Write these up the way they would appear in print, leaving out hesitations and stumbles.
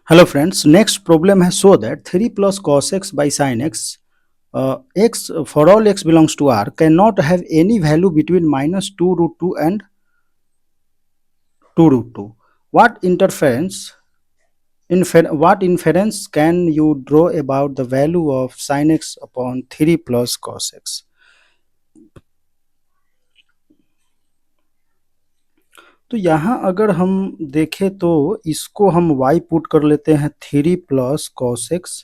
Hello friends, next problem has shown that 3 plus cos x by sin x, x for all x belongs to R cannot have any value between minus 2 root 2 and 2 root 2. What what inference can you draw about the value of sin x upon 3 plus cos x? तो यहाँ अगर हम देखें तो इसको हम y put कर लेते हैं 3 plus cos x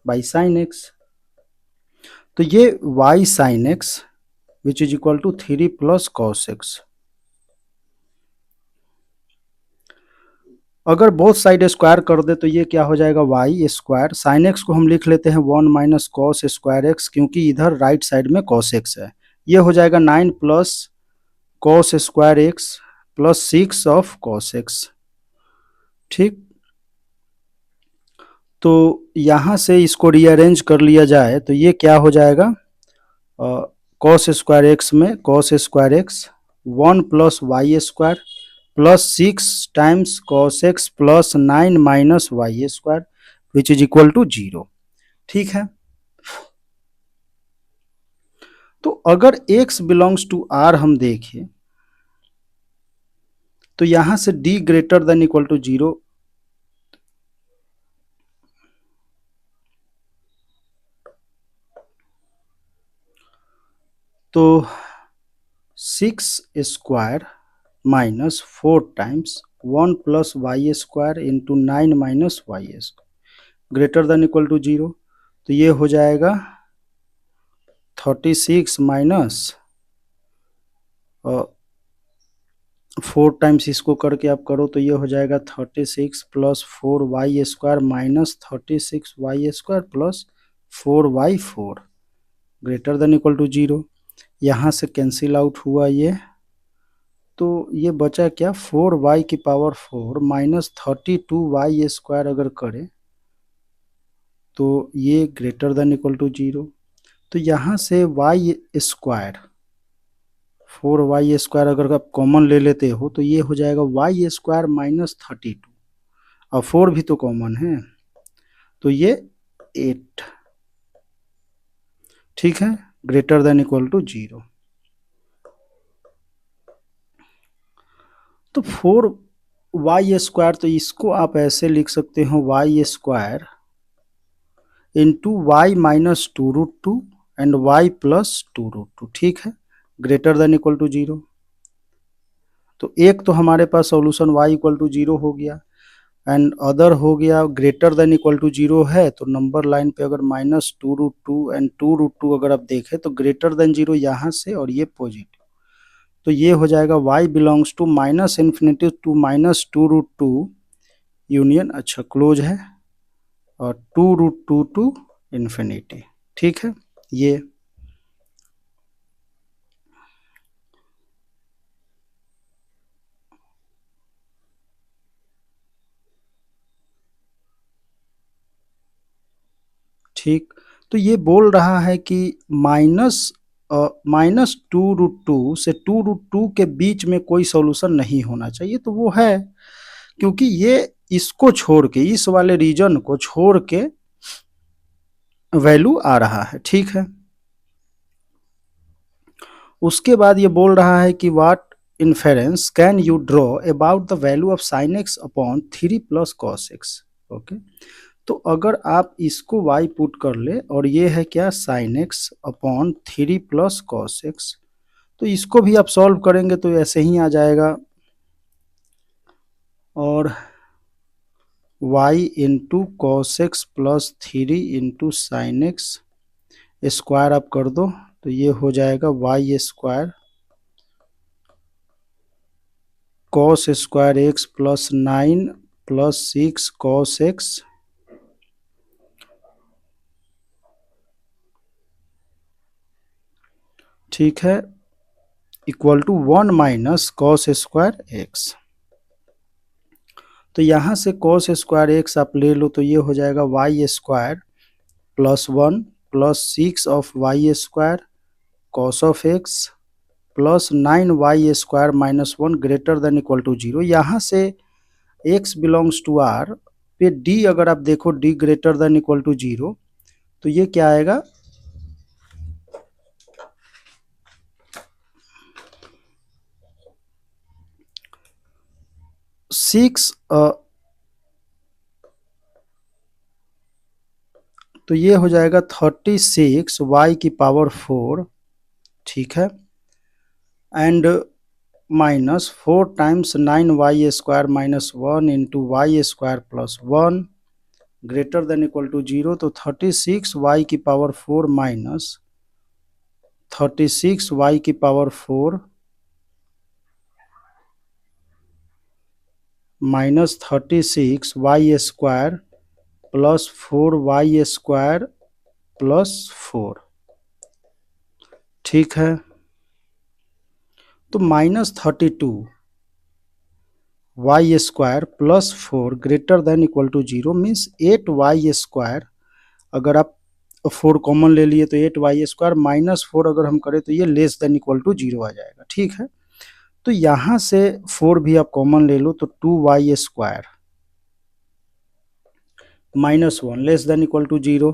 by sine x. तो ये y sine x which is equal to 3 plus cos x. अगर बोथ साइड स्क्वायर कर दे तो ये क्या हो जाएगा वाई स्क्वायर। साइन एक्स को हम लिख लेते हैं 1 माइनस कॉस स्क्वायर एक्स, क्योंकि इधर राइट साइड में कॉस एक्स है। ये हो जाएगा 9 plus cos square x plus 6 of cos x. ठीक, तो यहाँ से इसको रीअरेंज कर लिया जाए तो ये क्या हो जाएगा, कॉस स्क्वायर एक्स में cos square x 1 plus y square plus 6 times cos x plus 9 minus y square which is equal to 0। ठीक है, तो अगर x बिलोंग्स टू r हम देखें तो यहां से d greater than equal to 0, तो 6 square minus 4 times 1 plus y square into 9 minus y square greater than equal to 0। तो ये हो जाएगा 36 माइनस 4 टाइम्स इसको करके आप करो तो ये हो जाएगा 36 plus 4 y square minus 36 y square plus 4y4 greater than equal to 0। यहाँ से कैंसिल आउट हुआ ये, तो ये बचा क्या 4y की पावर 4 माइनस 32y स्क्वायर अगर करें तो ये ग्रेटर देन इक्वल टू 0। तो यहाँ से y स्क्वायर 4y स्क्वायर अगर आप कॉमन ले लेते हो तो ये हो जाएगा y स्क्वायर माइनस 32 और 4 भी तो कॉमन है तो ये 8। ठीक है, ग्रेटर देन इक्वल टू 0। तो 4y स्क्वायर, तो इसको आप ऐसे लिख सकते हो y square into y minus 2 root 2 and y plus 2 root 2। ठीक है, ग्रेटर देन इक्वल टू 0। तो एक तो हमारे पास सॉल्यूशन y इक्वल टू 0 हो गया एंड अदर हो गया ग्रेटर देन इक्वल टू 0 है तो नंबर लाइन पे अगर माइनस 2 रूट 2 एंड 2 रूट 2 अगर आप देखें तो ग्रेटर देन 0 यहाँ से और ये पॉजिटिव, तो ये हो जाएगा y belongs to minus infinity to minus 2 root 2 union, अच्छा क्लोज है, और 2 रूट 2 टू इन्फिनिटी। ठीक है, ये ठीक, तो ये बोल रहा है कि माइनस 2 रूट 2 से 2 रूट 2 के बीच में कोई सॉल्यूशन नहीं होना चाहिए, तो वो है क्योंकि ये इसको छोड़ के इस वाले रीजन को छोड़ के वैल्यू आ रहा है। ठीक है, उसके बाद ये बोल रहा है कि what inference can you draw about the value of sine x upon 3 plus cos x. Okay, तो अगर आप इसको y पुट कर ले और ये है क्या sine x upon 3 plus cos x, तो इसको भी आप सॉल्व करेंगे तो ऐसे ही आ जाएगा, और y into cos x plus 3 into sine x square आप कर दो तो ये हो जाएगा y square cos square x plus 9 plus 6 cos x ठीक है equal to 1 minus cos square x. तो यहाँ से कॉस स्क्वायर एक्स आप ले लो तो ये हो जाएगा y square plus 1 plus 6 of y square cos of x plus 9 y square minus 1 greater than equal to 0। यहाँ से x बिलोंग्स टू r पे डी अगर आप देखो D greater than equal to 0, तो ये क्या आएगा, सिक्स, तो ये हो जाएगा 36 y⁴, ठीक है, and minus 4 times 9y² minus 1 into y² plus 1 greater than equal to 0, तो 36y⁴ minus 36y⁴ minus 36y² plus 4y² plus 4, ठीक है। तो -32y² plus 4 greater than equal to 0 means 8y², अगर आप 4 कॉमन ले लिए तो 8y² माइनस 4 अगर हम करें तो ये लेस देन इक्वल टू 0 आ जाएगा, ठीक है। तो यहाँ से 4 भी आप कॉमन ले लो तो 2y² minus 1 less than equal to 0,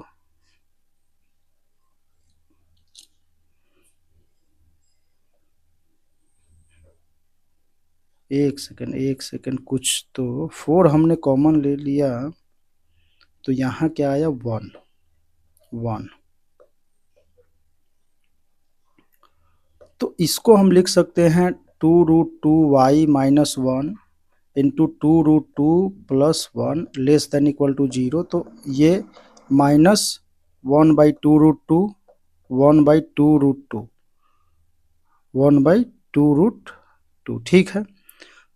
एक सेकेंड, कुछ तो 4 हमने कॉमन ले लिया तो यहाँ क्या आया 1, तो इसको हम लिख सकते हैं 2√2y minus 1 into 2√2 plus 1 less than equal to 0, तो ये माइनस 1/2√2 1/2√2 1/2√2, ठीक है।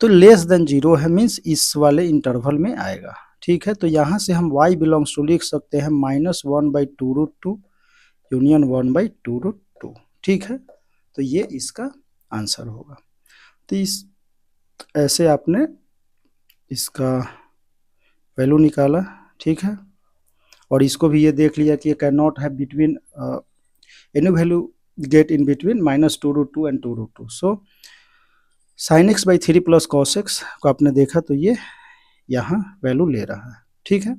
तो लेस देन 0 है मीन्स इस वाले इंटरवल में आएगा, ठीक है। तो यहाँ से हम y बिलोंग्स टू लिख सकते हैं -1/2√2 यूनियन 1/2√2, ठीक है। तो ये इसका आंसर होगा। तो इस ऐसे आपने इसका वैल्यू निकाला, ठीक है, और इसको भी ये देख लिया कि can not have between any value get in between -2√2 and 2√2, so sin x/3 plus cos x को आपने देखा तो ये यहाँ वैल्यू ले रहा है, ठीक है।